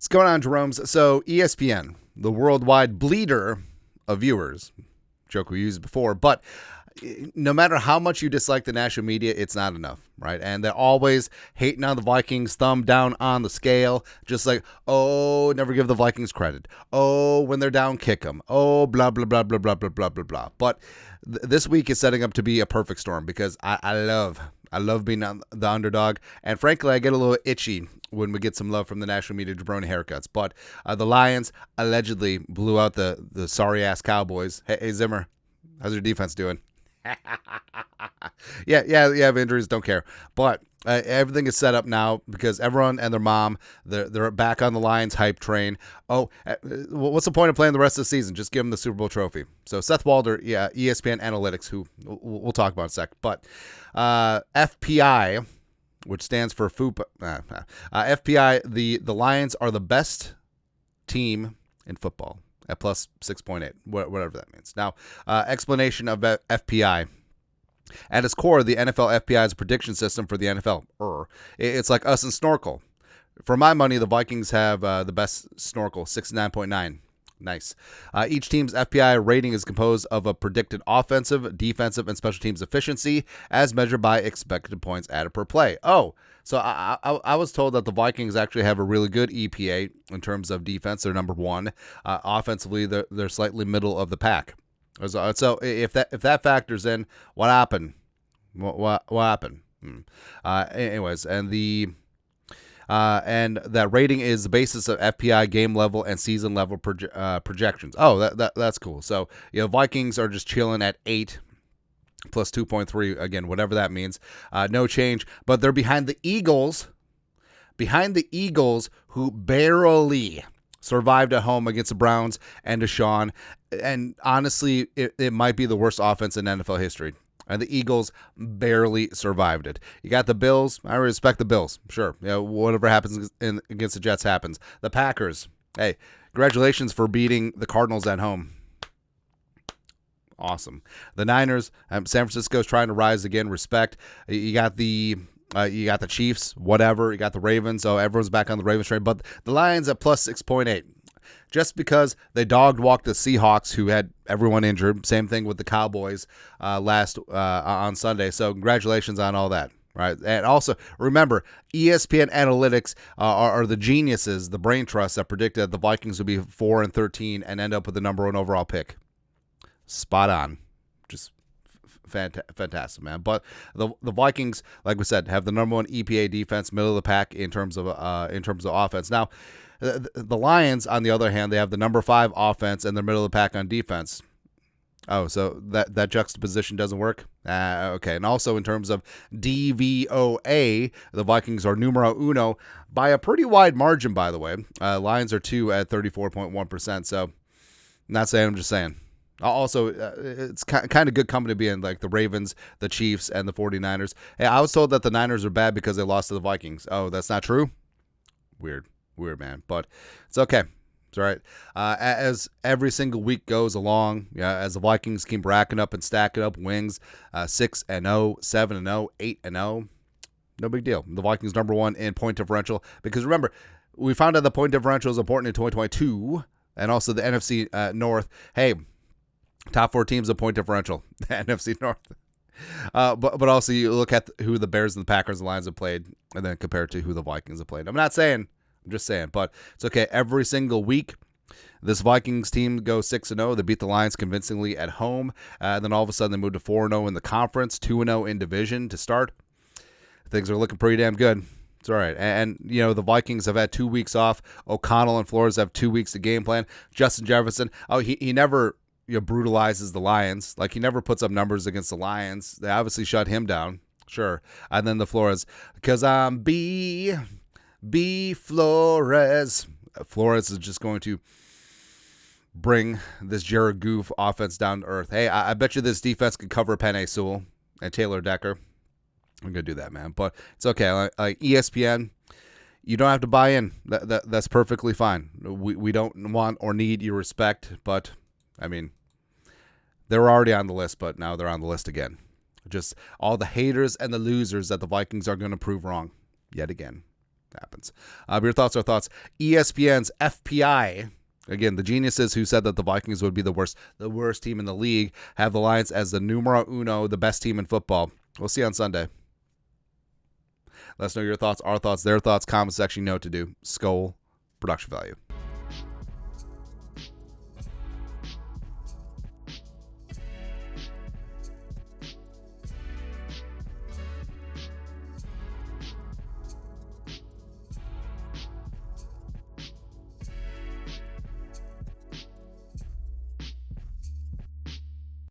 What's going on, Jerome's? So ESPN, the worldwide bleeder of viewers, joke we used before, but no matter how much you dislike the national media, it's not enough, right? And they're always hating on the Vikings, thumb down on the scale, just like, oh, never give the Vikings credit. Oh, when they're down, kick them. Oh, blah, blah, blah, blah, blah, blah, blah, blah, blah. But this week is setting up to be a perfect storm because I love being the underdog. And frankly, I get a little itchy when we get some love from the national media jabroni haircuts. But the Lions allegedly blew out the sorry-ass Cowboys. Hey, Zimmer, how's your defense doing? Yeah, you have injuries, don't care. But everything is set up now because everyone and their mom, they're back on the Lions hype train. Oh, what's the point of playing the rest of the season? Just give them the Super Bowl trophy. So Seth Walder, yeah, ESPN Analytics, who we'll talk about in a sec. But FPI, which stands for FPI, the Lions are the best team in football at plus 6.8, whatever that means. Now, explanation of FPI. At its core, the NFL FPI is a prediction system for the NFL. It's like us and Snorkel. For my money, the Vikings have the best Snorkel, 69.9. Nice. Each team's FPI rating is composed of a predicted offensive, defensive, and special teams efficiency as measured by expected points added per play. Oh, so I was told that the Vikings actually have a really good EPA in terms of defense. They're number one. Offensively, they're slightly middle of the pack. So if that factors in, what happened? What happened? Anyways, and that rating is the basis of FPI game level and season level projections. Oh, that's cool. So Vikings are just chilling at 8 plus 2.3 again, whatever that means. No change, but they're behind the Eagles. Who barely survived at home against the Browns and Deshaun. And honestly, it might be the worst offense in NFL history. And the Eagles barely survived it. You got the Bills. I respect the Bills. Sure. Whatever happens against the Jets happens. The Packers. Hey, congratulations for beating the Cardinals at home. Awesome. The Niners. San Francisco's trying to rise again. Respect. You got the Chiefs. Whatever. You got the Ravens. So everyone's back on the Ravens train. But the Lions at plus 6.8. Just because they dog-walked the Seahawks, who had everyone injured. Same thing with the Cowboys on Sunday. So congratulations on all that, right? And also, remember, ESPN Analytics are the geniuses, the brain trusts that predicted that the Vikings would be 4-13 and end up with the number one overall pick. Spot on. Just fantastic, man. But the Vikings, like we said, have the number one EPA defense, middle of the pack in terms of offense. Now, the Lions, on the other hand, they have the number 5 offense and they're middle of the pack on defense. Oh, so that juxtaposition doesn't work? Okay. And also in terms of DVOA, the Vikings are numero uno by a pretty wide margin, by the way. Lions are 2 at 34.1%. So not saying, I'm just saying. Also, it's kind of good company to be in, like the Ravens, the Chiefs, and the 49ers. Hey, I was told that the Niners are bad because they lost to the Vikings. Oh, that's not true? Weird, man. But it's okay. It's all right. As every single week goes along, as the Vikings keep racking up and stacking up wins, 6-0, 7-0, 8-0, no big deal. The Vikings number one in point differential. Because remember, we found out the point differential is important in 2022, and also the NFC North. Hey, top 4 teams of point differential, the NFC North. But also you look at who the Bears and the Packers and the Lions have played, and then compare it to who the Vikings have played. I'm just saying, but it's okay. Every single week, this Vikings team goes 6-0. They beat the Lions convincingly at home. And then all of a sudden they moved to 4-0 in the conference, 2-0 in division to start. Things are looking pretty damn good. It's all right. And the Vikings have had 2 weeks off. O'Connell and Flores have 2 weeks to game plan. Justin Jefferson, he never brutalizes the Lions. Like, he never puts up numbers against the Lions. They obviously shut him down. Sure. And then the Flores, because I'm B Flores. Flores is just going to bring this Jared Goof offense down to earth. Hey, I bet you this defense could cover Penei Sewell and Taylor Decker. I'm going to do that, man. But it's okay. Like ESPN, you don't have to buy in. That's perfectly fine. We don't want or need your respect, but, I mean, they were already on the list, but now they're on the list again. Just all the haters and the losers that the Vikings are going to prove wrong yet again. happens. Your thoughts are thoughts. ESPN's FPI. Again, the geniuses who said that the Vikings would be the worst team in the league have the Lions as the numero uno, the best team in football. We'll see on Sunday. Let us know your thoughts, our thoughts, their thoughts. Comment section, you know what to do. Skol, production value.